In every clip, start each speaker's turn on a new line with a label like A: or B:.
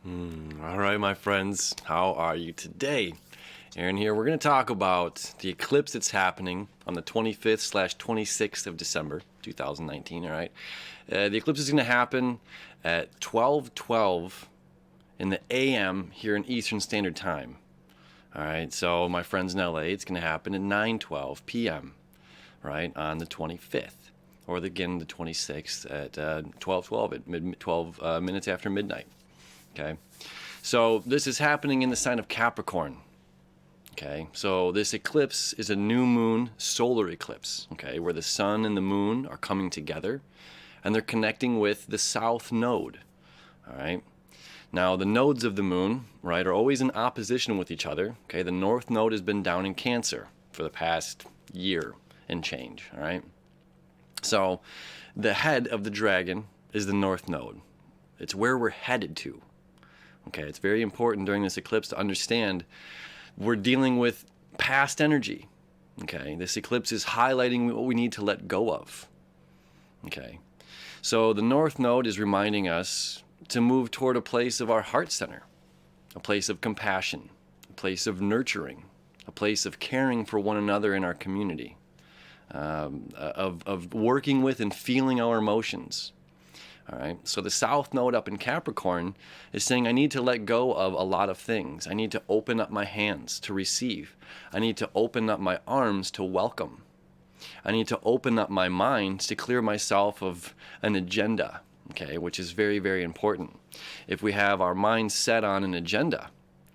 A: All right, my friends, how are you today? Aaron here. We're going to talk about the eclipse that's happening on the 25th/26th of December, 2019. All right, the eclipse is going to happen at 12:12 in the a.m. here in Eastern Standard Time. All right, so my friends in LA, it's going to happen at 9:12 p.m. right on the 25th, or again the 26th at 12:12 at 12 minutes after midnight. Okay, so this is happening in the sign of Capricorn. Okay, so this eclipse is a new moon solar eclipse, okay, where the sun and the moon are coming together and they're connecting with the south node. All right, now the nodes of the moon, right, are always in opposition with each other. Okay, the north node has been down in Cancer for the past year and change. All right, so the head of the dragon is the north node. It's where we're headed to. Okay, it's very important during this eclipse to understand we're dealing with past energy. Okay, this eclipse is highlighting what we need to let go of. Okay, so the North Node is reminding us to move toward a place of our heart center, a place of compassion, a place of nurturing, a place of caring for one another in our community, of working with and feeling our emotions. All right, so the South Node up in Capricorn is saying I need to let go of a lot of things. I need to open up my hands to receive. I need to open up my arms to welcome. I need to open up my mind to clear myself of an agenda, okay, which is very, very important. If we have our mind set on an agenda,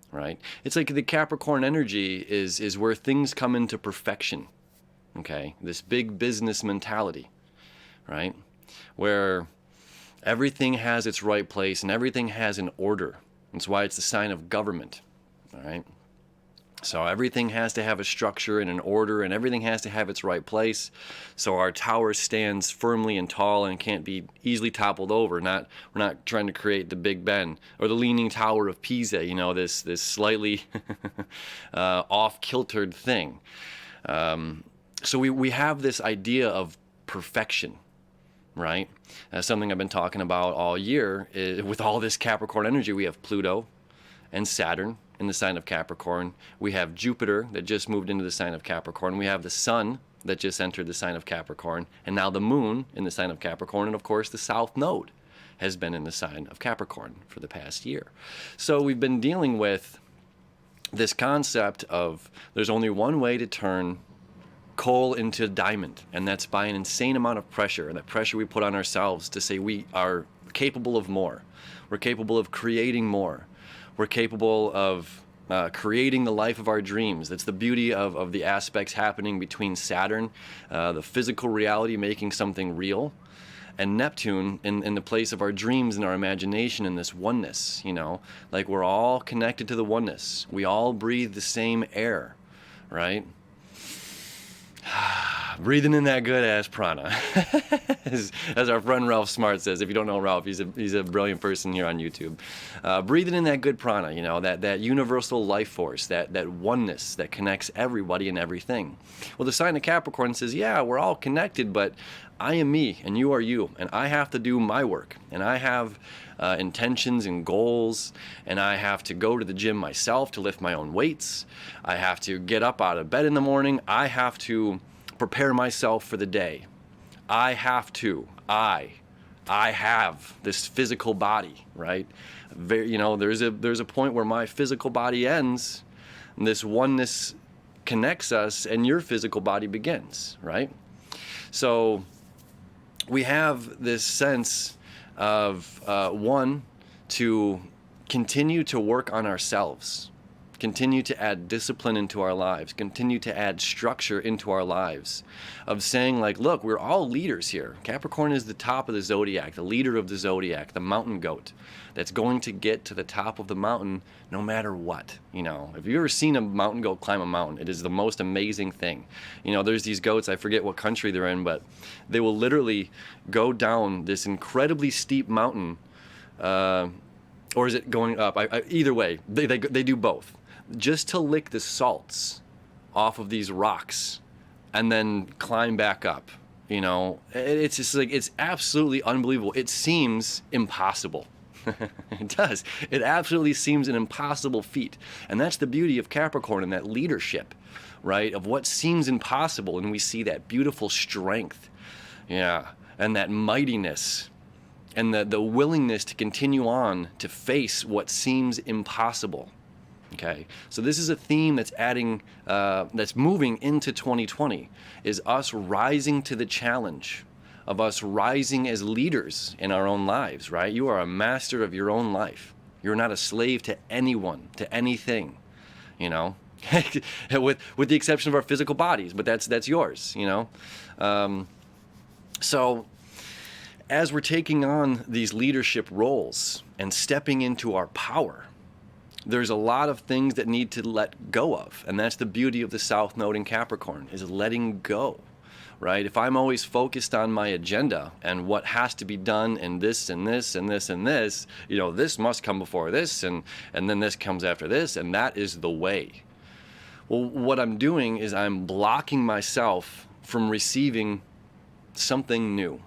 A: right, it's like the Capricorn energy is where things come into perfection, okay, this big business mentality, right, where everything has its right place and everything has an order. That's why it's the sign of government. All right. So everything has to have a structure and an order, and everything has to have its right place. So our tower stands firmly and tall and can't be easily toppled over. We're not trying to create the Big Ben or the Leaning Tower of Pisa. You know, this slightly off-kiltered thing. So we have this idea of perfection. Right? That's something I've been talking about all year. With all this Capricorn energy, we have Pluto and Saturn in the sign of Capricorn. We have Jupiter that just moved into the sign of Capricorn. We have the Sun that just entered the sign of Capricorn. And now the Moon in the sign of Capricorn. And of course, the South Node has been in the sign of Capricorn for the past year. So we've been dealing with this concept of there's only one way to turn coal into diamond, and that's by an insane amount of pressure, and that pressure we put on ourselves to say we are capable of more. We're capable of creating more. We're capable of creating the life of our dreams. That's the beauty of the aspects happening between Saturn, the physical reality making something real, and Neptune in the place of our dreams and our imagination and this oneness, you know, like we're all connected to the oneness. We all breathe the same air, right? Breathing in that good ass prana, as our friend Ralph Smart says. If you don't know Ralph, he's a brilliant person here on YouTube. Breathing in that good prana, you know, that universal life force, that oneness that connects everybody and everything. Well, the sign of Capricorn says, yeah, we're all connected, but I am me and you are you, and I have to do my work, and I have intentions and goals, and I have to go to the gym myself to lift my own weights. I have to get up out of bed in the morning. I have to prepare myself for the day. I have this physical body, right? You know, there's a point where my physical body ends, and this oneness connects us, and your physical body begins, right? So we have this sense of one, to continue to work on ourselves, continue to add discipline into our lives, continue to add structure into our lives, of saying like, look, we're all leaders here. Capricorn is the top of the zodiac, the leader of the zodiac, the mountain goat that's going to get to the top of the mountain no matter what. You know, have you ever seen a mountain goat climb a mountain? It is the most amazing thing. You know, there's these goats, I forget what country they're in, but they will literally go down this incredibly steep mountain, or is it going up? Either way, they do both, just to lick the salts off of these rocks and then climb back up. You know, it's just like, it's absolutely unbelievable. It seems impossible. It does. It absolutely seems an impossible feat. And that's the beauty of Capricorn and that leadership, right? Of what seems impossible. And we see that beautiful strength, yeah, and that mightiness and the willingness to continue on to face what seems impossible. Okay, so this is a theme that's that's moving into 2020, is us rising to the challenge, of us rising as leaders in our own lives, right? You are a master of your own life. You're not a slave to anyone, to anything, you know, with the exception of our physical bodies, but that's yours, you know. So as we're taking on these leadership roles and stepping into our power, there's a lot of things that need to let go of. And that's the beauty of the South Node in Capricorn, is letting go, right? If I'm always focused on my agenda and what has to be done and this and this and this and this, you know, this must come before this and then this comes after this, and that is the way. Well, what I'm doing is I'm blocking myself from receiving something new,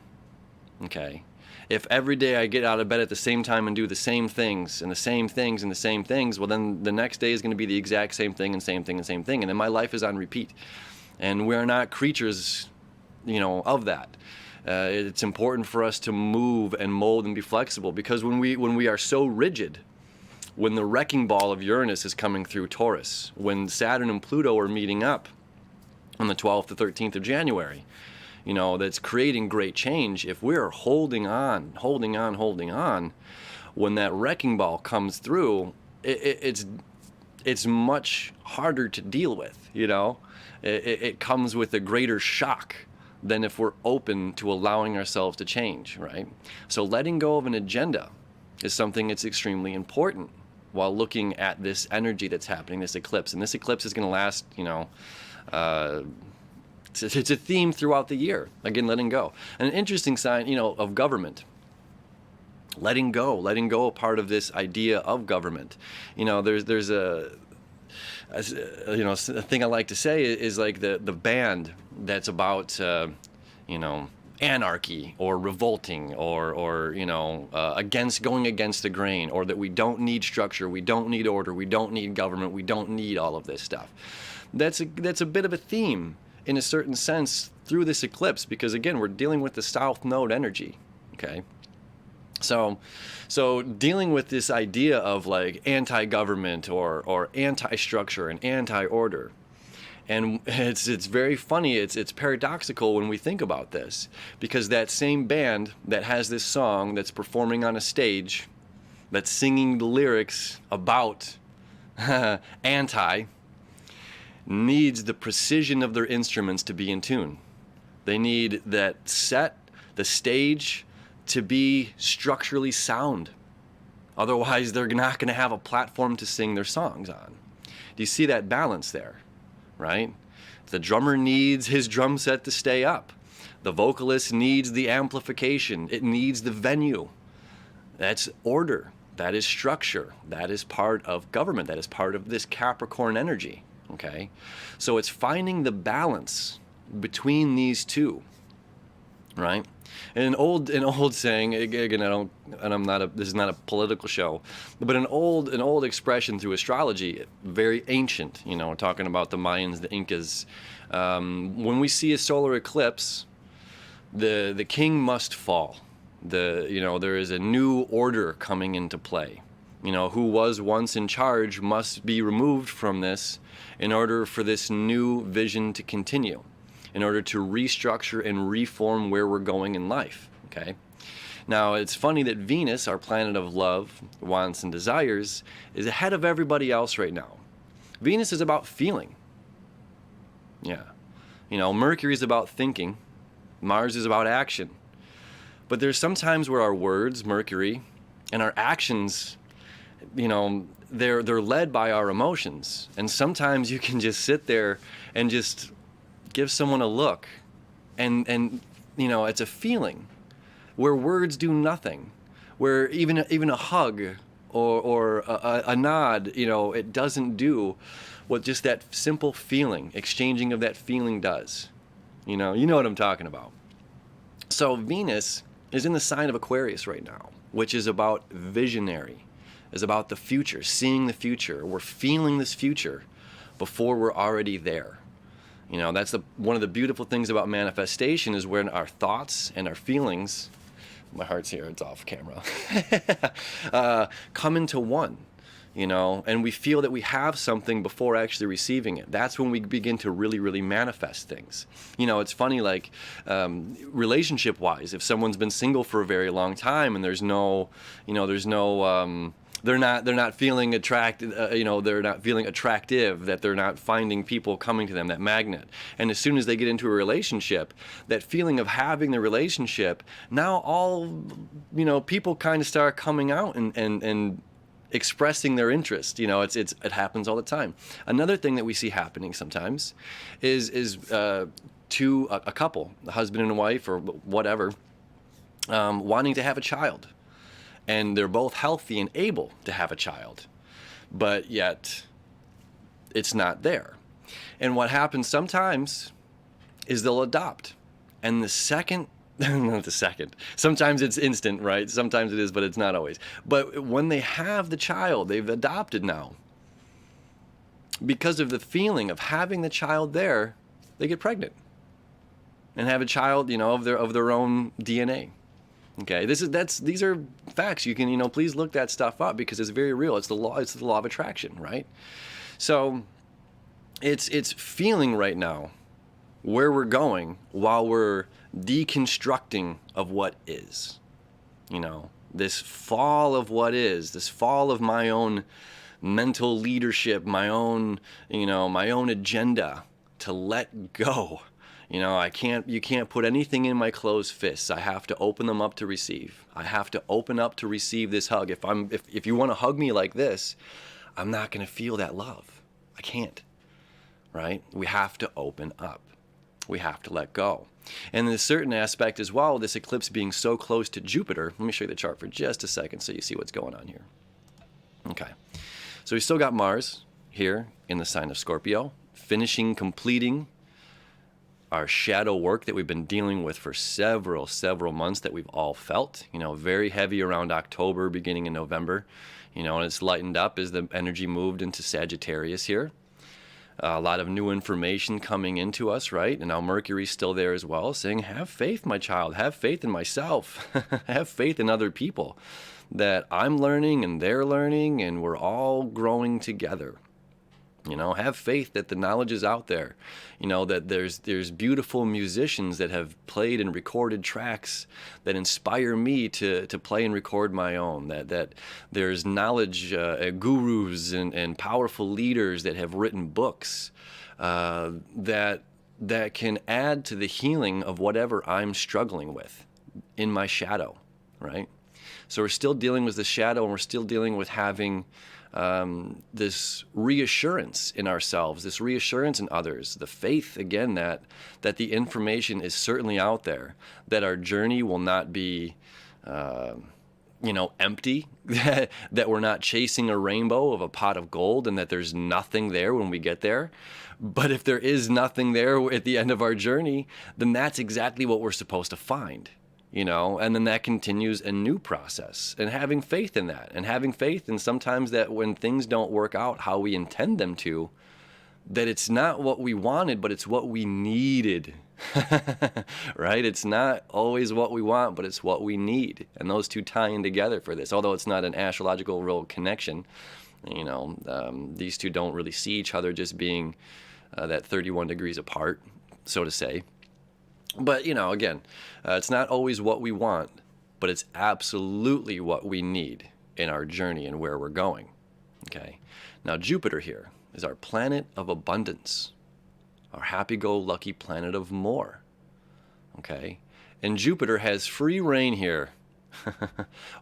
A: okay? If every day I get out of bed at the same time and do the same things and the same things and the same things, well, then the next day is going to be the exact same thing and same thing and same thing. And then my life is on repeat. And we're not creatures, you know, of that. It's important for us to move and mold and be flexible, because when we are so rigid, when the wrecking ball of Uranus is coming through Taurus, when Saturn and Pluto are meeting up on the 12th to 13th of January, you know, that's creating great change. If we're holding on, when that wrecking ball comes through, it's much harder to deal with, you know. It comes with a greater shock than if we're open to allowing ourselves to change, right? So letting go of an agenda is something that's extremely important while looking at this energy that's happening, this eclipse. And this eclipse is going to last, you know, it's a theme throughout the year. Again, letting go. And an interesting sign, you know, of government. Letting go a part of this idea of government. You know, there's a you know, a thing I like to say is like the band that's about, you know, anarchy or revolting or you know, going against the grain, or that we don't need structure, we don't need order, we don't need government, we don't need all of this stuff. That's a bit of a theme in a certain sense through this eclipse, because again, we're dealing with the South Node energy, okay? So dealing with this idea of like anti-government or anti-structure and anti-order. And it's very funny, it's paradoxical when we think about this, because that same band that has this song that's performing on a stage, that's singing the lyrics about anti, needs the precision of their instruments to be in tune. They need that set, the stage, to be structurally sound. Otherwise, they're not going to have a platform to sing their songs on. Do you see that balance there, right? The drummer needs his drum set to stay up. The vocalist needs the amplification. It needs the venue. That's order. That is structure. That is part of government. That is part of this Capricorn energy. Okay, so it's finding the balance between these two, right? And an old saying, again, this is not a political show, but an old expression through astrology, very ancient. You know, we're talking about the Mayans, the Incas. When we see a solar eclipse, the king must fall. There is a new order coming into play. You know, who was once in charge must be removed from this in order for this new vision to continue, in order to restructure and reform where we're going in life, okay? Now, it's funny that Venus, our planet of love, wants, and desires, is ahead of everybody else right now. Venus is about feeling. Yeah. You know, Mercury is about thinking. Mars is about action. But there's some times where our words, Mercury, and our actions, you know, they're led by our emotions. And sometimes you can just sit there and just give someone a look, and you know, it's a feeling where words do nothing, where even a hug or a nod, you know, it doesn't do what just that simple feeling, exchanging of that feeling does. You know what I'm talking about. So Venus is in the sign of Aquarius right now. which is about visionary, is about the future, seeing the future. We're feeling this future before we're already there. You know, that's one of the beautiful things about manifestation is when our thoughts and our feelings, my heart's here, it's off camera, come into one, you know, and we feel that we have something before actually receiving it. That's when we begin to really, really manifest things. You know, it's funny, like relationship-wise, if someone's been single for a very long time and there's no, you know, they're not feeling attracted, you know, they're not feeling attractive, that they're not finding people coming to them, that magnet. And as soon as they get into a relationship, that feeling of having the relationship, now all, you know, people kind of start coming out and expressing their interest. You know, it happens all the time. Another thing that we see happening sometimes is to a couple, a husband and a wife or whatever, wanting to have a child. And they're both healthy and able to have a child, but yet it's not there. And what happens sometimes is they'll adopt. And sometimes it's instant, right? Sometimes it is, but it's not always. But when they have the child, they've adopted now. Because of the feeling of having the child there, they get pregnant and have a child, you know, of their own DNA. Okay, these are facts. You can, you know, please look that stuff up because it's very real. It's the law of attraction, right? So it's feeling right now where we're going while we're deconstructing of what is. You know, this fall of what is, this fall of my own mental leadership, my own agenda to let go. You know, you can't put anything in my closed fists. I have to open them up to receive. I have to open up to receive this hug. If you want to hug me like this, I'm not going to feel that love. I can't, right? We have to open up. We have to let go. And in a certain aspect as well, this eclipse being so close to Jupiter, let me show you the chart for just a second so you see what's going on here. Okay, so we still got Mars here in the sign of Scorpio, completing our shadow work that we've been dealing with for several months that we've all felt, you know, very heavy around October, beginning in November, you know, and it's lightened up as the energy moved into Sagittarius here. A lot of new information coming into us, right? And now Mercury's still there as well, saying, have faith, my child, have faith in myself, have faith in other people, that I'm learning and they're learning and we're all growing together. You know, have faith that the knowledge is out there. You know, that there's beautiful musicians that have played and recorded tracks that inspire me to play and record my own. That there's knowledge, gurus and powerful leaders that have written books that can add to the healing of whatever I'm struggling with in my shadow, right? So we're still dealing with the shadow, and we're still dealing with having this reassurance in ourselves, this reassurance in others, the faith, again, that the information is certainly out there, that our journey will not be, empty, that we're not chasing a rainbow of a pot of gold and that there's nothing there when we get there. But if there is nothing there at the end of our journey, then that's exactly what we're supposed to find. You know, and then that continues a new process, and having faith in that, and having faith in sometimes that when things don't work out how we intend them to, that it's not what we wanted, but it's what we needed, right? It's not always what we want, but it's what we need. And those two tie in together for this, although it's not an astrological real connection. You know, these two don't really see each other just being that 31 degrees apart, so to say. But, you know, again, it's not always what we want, but it's absolutely what we need in our journey and where we're going. Okay. Now, Jupiter here is our planet of abundance, our happy-go-lucky planet of more. Okay. And Jupiter has free reign here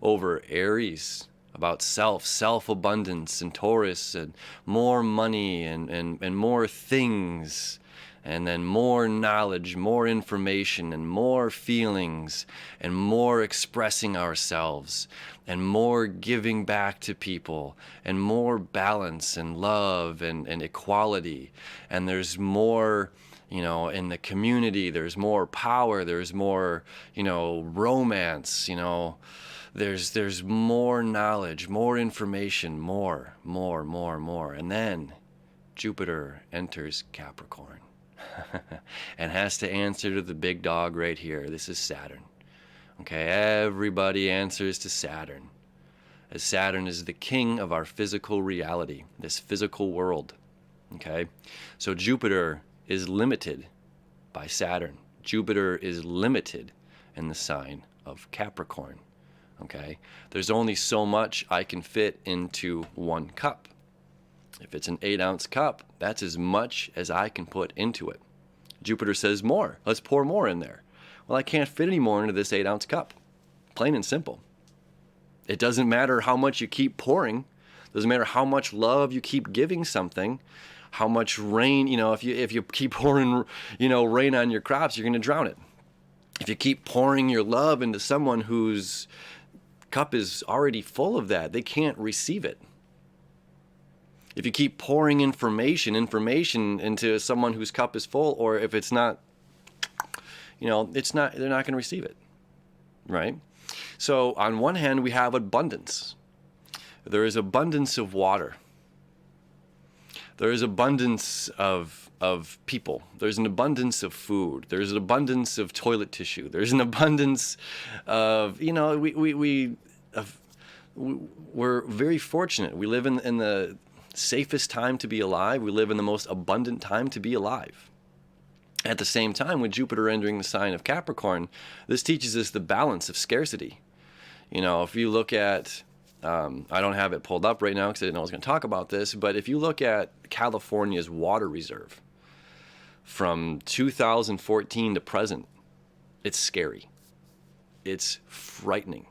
A: over Aries, about self-abundance, and Taurus, and more money and more things. And then more knowledge, more information, and more feelings, and more expressing ourselves, and more giving back to people, and more balance and love and equality. And there's more, you know, in the community, there's more power, there's more, you know, romance, you know, There's more knowledge, more information, more. And then Jupiter enters Capricorn and has to answer to the big dog right here. This is Saturn. Okay, everybody answers to Saturn, as Saturn is the king of our physical reality, this physical world. Okay, so Jupiter is limited by Saturn. Jupiter is limited in the sign of Capricorn. Okay, there's only so much I can fit into one cup. If it's an 8-ounce cup, that's as much as I can put into it. Jupiter says more. Let's pour more in there. Well, I can't fit any more into this 8-ounce cup. Plain and simple. It doesn't matter how much you keep pouring. It doesn't matter how much love you keep giving something. How much rain, if you keep pouring, rain on your crops, you're going to drown it. If you keep pouring your love into someone whose cup is already full of that, they can't receive it. If you keep pouring information into someone whose cup is full, or if it's not, they're not going to receive it, right? So on one hand, we have abundance. There is abundance of water. There is abundance of people. There's an abundance of food. There's an abundance of toilet tissue. There's an abundance of, we're very fortunate. We live in the safest time to be alive. We live in the most abundant time to be alive. At the same time, with Jupiter entering the sign of Capricorn, this teaches us the balance of scarcity. If you look at, I don't have it pulled up right now because I didn't know I was going to talk about this, but if you look at California's water reserve from 2014 to present, it's scary. It's frightening,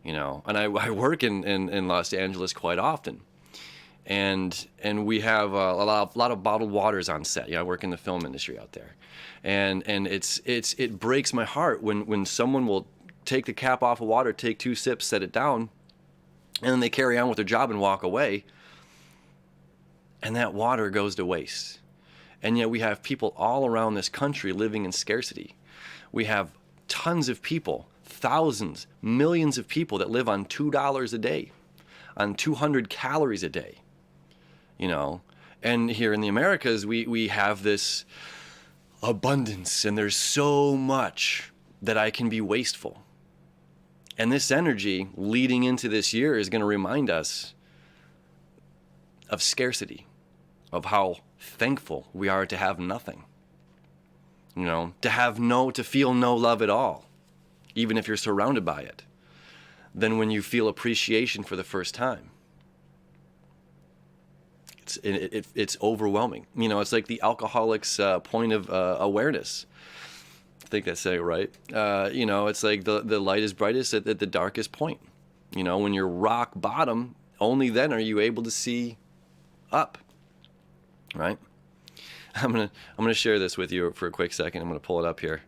A: and I work in Los Angeles quite often. And we have a lot of bottled waters on set. I work in the film industry out there, and it breaks my heart when someone will take the cap off of water, take 2 sips, set it down, and then they carry on with their job and walk away, and that water goes to waste. And yet we have people all around this country living in scarcity. We have tons of people, thousands, millions of people that live on $2 a day, on 200 calories a day. And here in the Americas, we have this abundance, and there's so much that I can be wasteful. And this energy leading into this year is going to remind us of scarcity, of how thankful we are to have nothing. To feel no love at all, even if you're surrounded by it, than when you feel appreciation for the first time. It's overwhelming. It's like the alcoholic's point of awareness. I think that's it, right? It's like the light is brightest at the darkest point. When you're rock bottom, only then are you able to see up, right? I'm gonna share this with you for a quick second. I'm gonna pull it up here.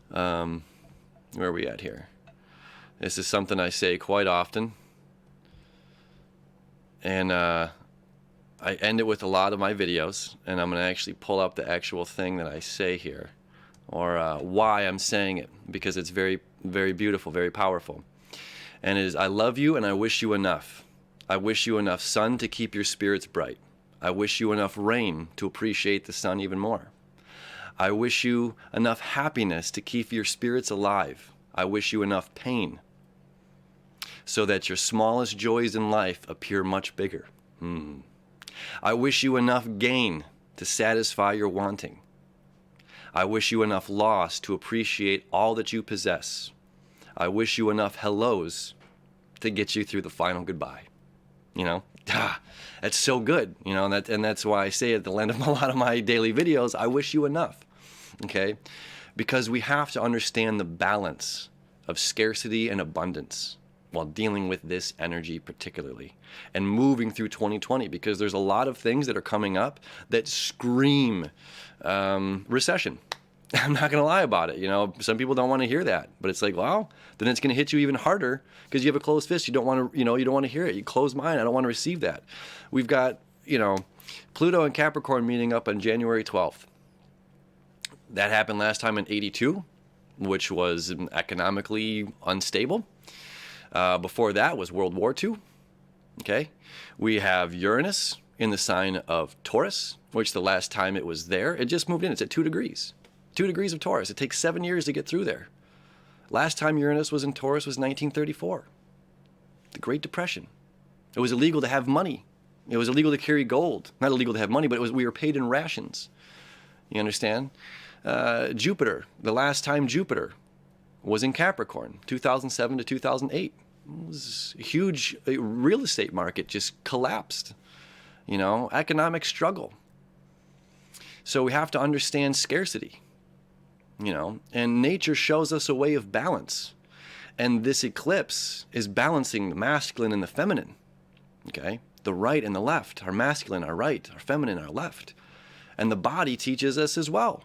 A: Where are we at here? This is something I say quite often, and I end it with a lot of my videos, and I'm going to actually pull up the actual thing that I say here, or why I'm saying it, because it's very, very beautiful, very powerful. And it is, I love you and I wish you enough. I wish you enough sun to keep your spirits bright. I wish you enough rain to appreciate the sun even more. I wish you enough happiness to keep your spirits alive. I wish you enough pain so that your smallest joys in life appear much bigger. I wish you enough gain to satisfy your wanting. I wish you enough loss to appreciate all that you possess. I wish you enough hellos to get you through the final goodbye. That's so good, and that's why I say at the end of a lot of my daily videos, I wish you enough, okay? Because we have to understand the balance of scarcity and abundance while dealing with this energy particularly and moving through 2020, because there's a lot of things that are coming up that scream recession. I'm not going to lie about it. Some people don't want to hear that, but it's like, well, then it's going to hit you even harder because you have a closed fist. You don't want to, you don't want to hear it. You close mind. I don't want to receive that. We've got, Pluto and Capricorn meeting up on January 12th. That happened last time in 82. which was economically unstable. Before that was World War II. Okay. We have Uranus in the sign of Taurus, which the last time it was there, it just moved in. It's at 2 degrees. 2 degrees of Taurus. It takes 7 years to get through there. Last time Uranus was in Taurus was 1934. The Great Depression. It was illegal to have money. It was illegal to carry gold. Not illegal to have money, but we were paid in rations. You understand? Jupiter. The last time Jupiter was in Capricorn, 2007 to 2008. It was a huge real estate market just collapsed. You know, economic struggle. So we have to understand scarcity. You know, and nature shows us a way of balance. And this eclipse is balancing the masculine and the feminine. Okay? The right and the left. Our masculine, our right. Our feminine, our left. And the body teaches us as well.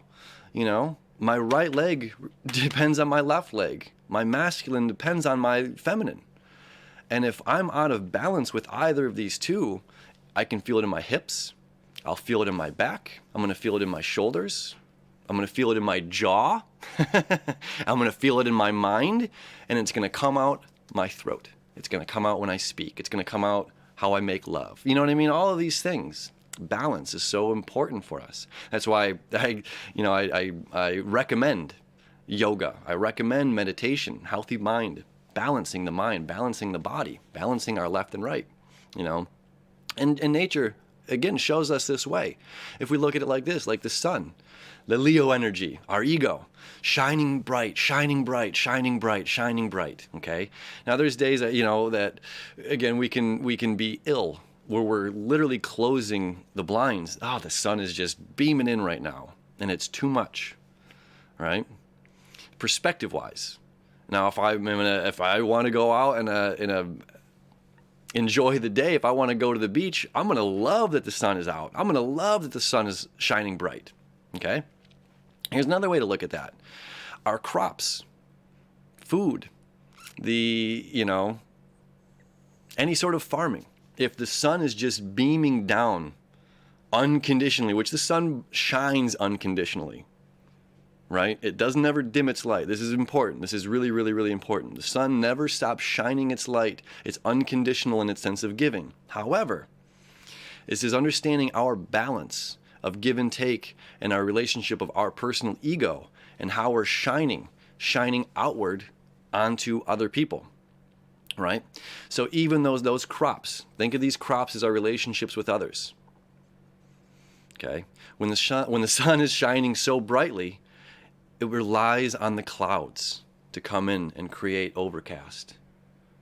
A: You know, my right leg depends on my left leg. My masculine depends on my feminine. And if I'm out of balance with either of these two, I can feel it in my hips. I'll feel it in my back. I'm going to feel it in my shoulders. I'm going to feel it in my jaw. I'm going to feel it in my mind. And it's going to come out my throat. It's going to come out when I speak. It's going to come out how I make love. You know what I mean? All of these things. Balance is so important for us. That's why I recommend yoga. I recommend meditation, healthy mind, balancing the mind, balancing the body, balancing our left and right. You know, and nature again shows us this way. If we look at it like this, like the sun, the Leo energy, our ego, shining bright, shining bright, shining bright, shining bright. Okay. Now there's days that that again we can be ill, where we're literally closing the blinds. Oh, the sun is just beaming in right now, and it's too much, right? Perspective-wise. Now, if I want to go out and enjoy the day, if I want to go to the beach, I'm gonna love that the sun is out. I'm gonna love that the sun is shining bright. Okay. Here's another way to look at that: our crops, food, any sort of farming. If the sun is just beaming down unconditionally, which the sun shines unconditionally, right? It doesn't ever dim its light. This is important. This is really, really, really important. The sun never stops shining its light. It's unconditional in its sense of giving. However, this is understanding our balance of give and take and our relationship of our personal ego and how we're shining outward onto other people. Right? So even those crops, think of these crops as our relationships with others. Okay? When the sun is shining so brightly, it relies on the clouds to come in and create overcast.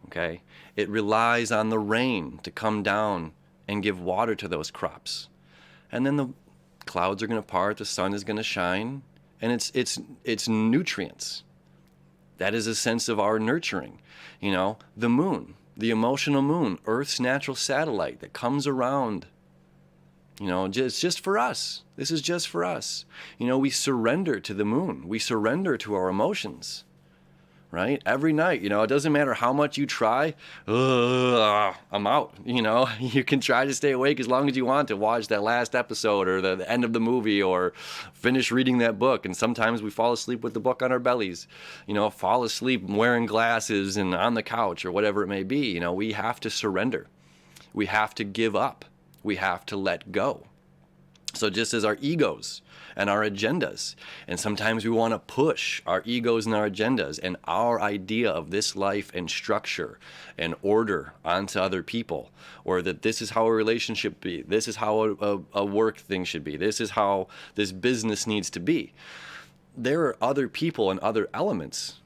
A: Okay? It relies on the rain to come down and give water to those crops. And then the clouds are going to part, the sun is going to shine, and it's nutrients. That is a sense of our nurturing. You know, the moon, the emotional moon, Earth's natural satellite that comes around. You know, it's just for us. This is just for us. You know, we surrender to the moon. We surrender to our emotions. Right? Every night, it doesn't matter how much you try. I'm out. You can try to stay awake as long as you want to watch that last episode or the end of the movie or finish reading that book. And sometimes we fall asleep with the book on our bellies, fall asleep wearing glasses and on the couch or whatever it may be. We have to surrender. We have to give up. We have to let go. So just as our egos and our agendas, and sometimes we want to push our egos and our agendas and our idea of this life and structure and order onto other people, or that this is how a relationship be, this is how a work thing should be, this is how this business needs to be. There are other people and other elements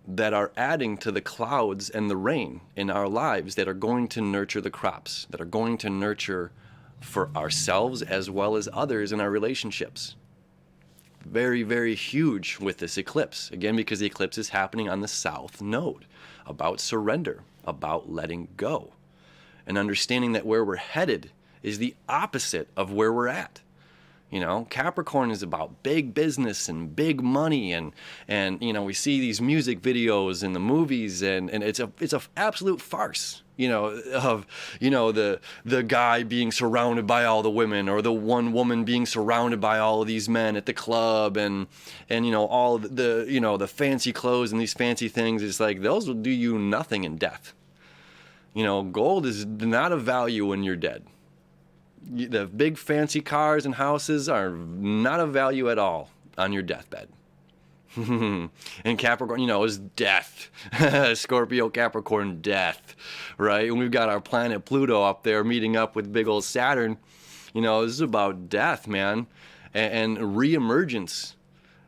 A: that are adding to the clouds and the rain in our lives that are going to nurture the crops, that are going to nurture for ourselves as well as others in our relationships. Very, very huge with this eclipse. Again, because the eclipse is happening on the south node, about surrender, about letting go, and understanding that where we're headed is the opposite of where we're at. You know, Capricorn is about big business and big money, and you know, we see these music videos and the movies, and it's a absolute farce. You know, of, you know, the guy being surrounded by all the women, or the one woman being surrounded by all of these men at the club, and you know, all the, you know, the fancy clothes and these fancy things. It's like, those will do you nothing in death. You know, gold is not of value when you're dead. The big fancy cars and houses are not of value at all on your deathbed. And Capricorn, you know, is death. Scorpio, Capricorn, death, right? And we've got our planet Pluto up there meeting up with big old Saturn. You know, this is about death, man, and re-emergence,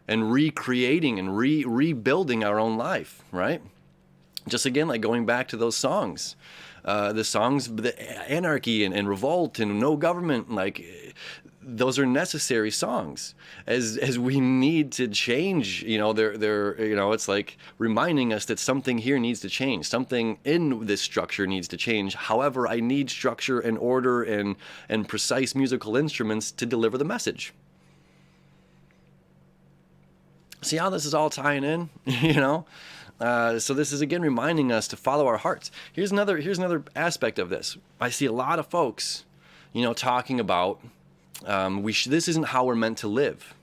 A: and recreating and rebuilding our own life, right? Just again, like going back to those songs. The songs, the anarchy and revolt and no government, like, those are necessary songs as we need to change. You know, they're you know, it's like reminding us that something here needs to change. Something in this structure needs to change. However, I need structure and order and precise musical instruments to deliver the message. See how this is all tying in, you know? So this is again reminding us to follow our hearts. Here's another aspect of this. I see a lot of folks, you know, talking about this isn't how we're meant to live.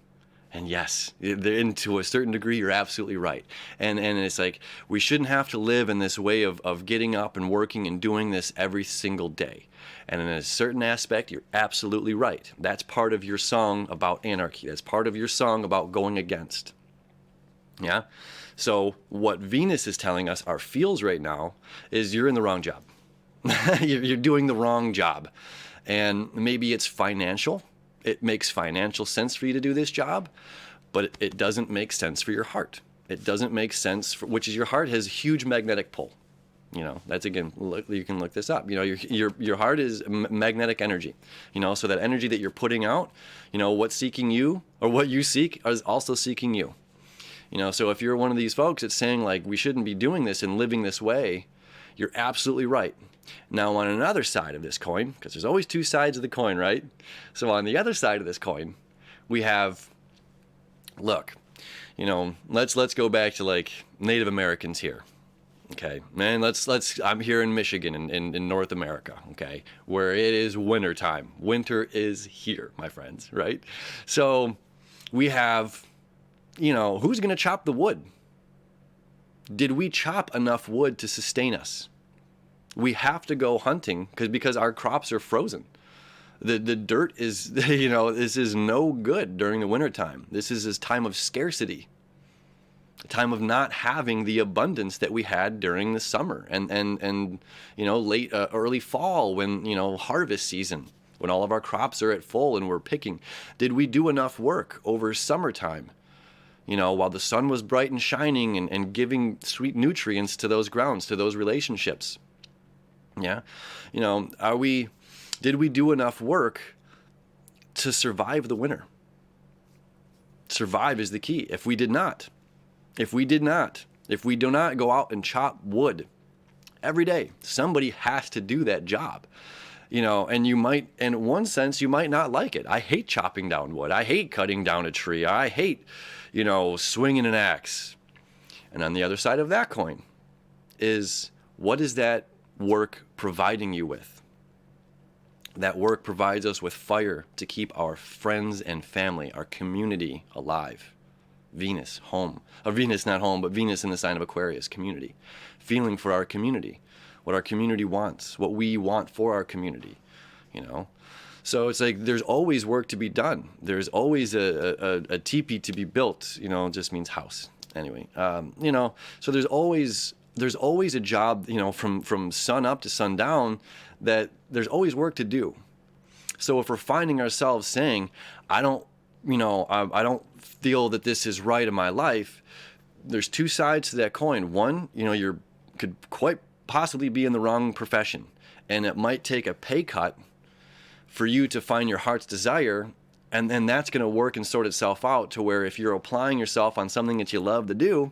A: And yes, to a certain degree, you're absolutely right. And it's like, we shouldn't have to live in this way of getting up and working and doing this every single day. And in a certain aspect, you're absolutely right. That's part of your song about anarchy. That's part of your song about going against. Yeah? So what Venus is telling us, our feels right now, is you're in the wrong job. You're doing the wrong job. And maybe it's financial. It makes financial sense for you to do this job, but it doesn't make sense for your heart. It doesn't make sense for, which is, your heart has a huge magnetic pull. You know, that's, again, you can look this up. You know, your heart is magnetic energy. You know, so that energy that you're putting out, you know, what's seeking you, or what you seek, is also seeking you. You know, so if you're one of these folks that's saying, like, we shouldn't be doing this and living this way, you're absolutely right. Now, on another side of this coin, because there's always two sides of the coin, right? So on the other side of this coin, we have, look, you know, let's go back to, like, Native Americans here. Okay, man, I'm here in Michigan, in North America, okay, where it is winter time. Winter is here, my friends, right? So we have, you know, who's going to chop the wood? Did we chop enough wood to sustain us? We have to go hunting because our crops are frozen. The dirt is, you know, this is no good during the wintertime. This is a time of scarcity, a time of not having the abundance that we had during the summer and you know, late, early fall, when, you know, harvest season, when all of our crops are at full and we're picking. Did we do enough work over summertime? You know, while the sun was bright and shining and giving sweet nutrients to those grounds, to those relationships. Yeah. You know, did we do enough work to survive the winter? Survive is the key. If we do not go out and chop wood every day, somebody has to do that job. You know, and you might, in one sense, you might not like it. I hate chopping down wood. I hate cutting down a tree. I hate, you know, swinging an axe. And on the other side of that coin is, what is that work providing you with? That work provides us with fire to keep our friends and family, our community alive. Venus, home. Venus, not home, but Venus in the sign of Aquarius, community. Feeling for our community. What our community wants, what we want for our community, you know? So it's like, there's always work to be done. There's always a teepee to be built, you know, it just means house. Anyway, you know, so there's always a job, you know, from sun up to sundown, that there's always work to do. So if we're finding ourselves saying, I don't feel that this is right in my life, there's two sides to that coin. One, you know, could quite possibly be in the wrong profession, and it might take a pay cut for you to find your heart's desire, and then that's going to work and sort itself out to where, if you're applying yourself on something that you love to do,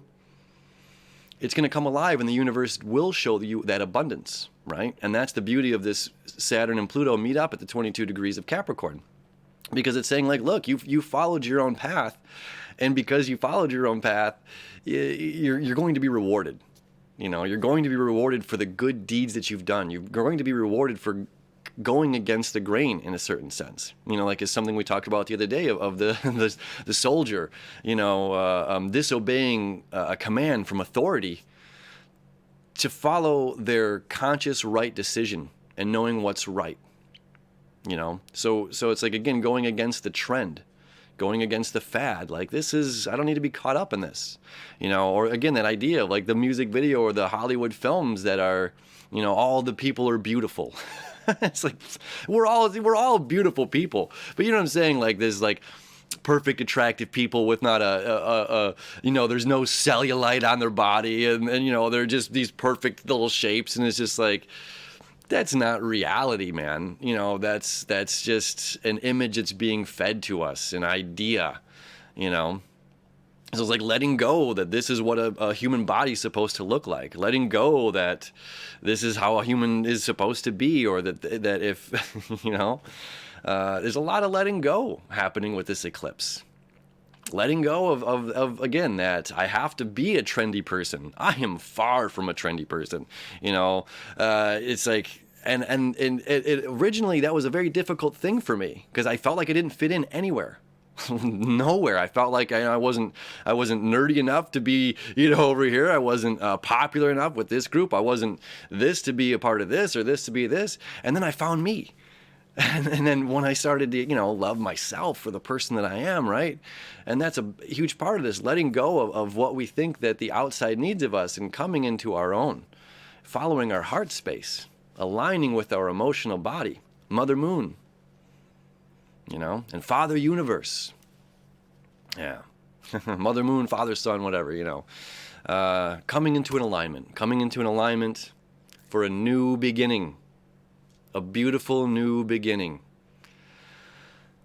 A: it's going to come alive, and the universe will show you that abundance, right? And that's the beauty of this Saturn and Pluto meet up at the 22 degrees of Capricorn. because it's saying like, look, you followed your own path, and because you followed your own path, you're going to be rewarded. You know, you're going to be rewarded for the good deeds that you've done. You're going to be rewarded for going against the grain in a certain sense. You know, like it's something we talked about the other day of the the soldier, you know, disobeying a command from authority to follow their conscious right decision and knowing what's right. You know, so it's like, again, going against the trend, going against the fad. Like, this is, I don't need to be caught up in this, you know. Or again, that idea of like the music video or the Hollywood films that are, you know, all the people are beautiful. It's like, we're all beautiful people, but you know what I'm saying? Like, there's like perfect attractive people with not a you know, there's no cellulite on their body, and you know, they're just these perfect little shapes, and it's just like, that's not reality, man. You know, that's just an image that's being fed to us, an idea, you know. So it's like letting go that this is what a human body's supposed to look like. Letting go that this is how a human is supposed to be, or that if, you know, there's a lot of letting go happening with this eclipse. Letting go of again, that I have to be a trendy person. I am far from a trendy person. You know, it's like, and it originally, that was a very difficult thing for me, because I felt like I didn't fit in anywhere. Nowhere. I felt like I wasn't nerdy enough to be, you know, over here. I wasn't popular enough with this group. I wasn't this to be a part of this, or this to be this. And then I found me. And then when I started to, you know, love myself for the person that I am, right? And that's a huge part of this, letting go of what we think that the outside needs of us, and coming into our own, following our heart space, aligning with our emotional body, Mother Moon, you know, and Father Universe. Yeah. Mother Moon, Father Sun, whatever, you know. Coming into an alignment for a new beginning. A beautiful new beginning.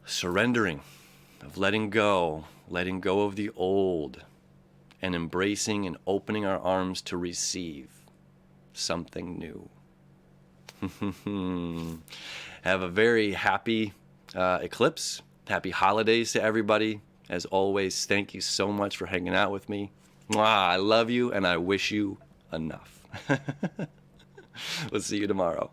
A: Surrendering, of letting go of the old, and embracing and opening our arms to receive something new. Have a very happy eclipse. Happy holidays to everybody. As always, thank you so much for hanging out with me. Mwah, I love you, and I wish you enough. We'll see you tomorrow.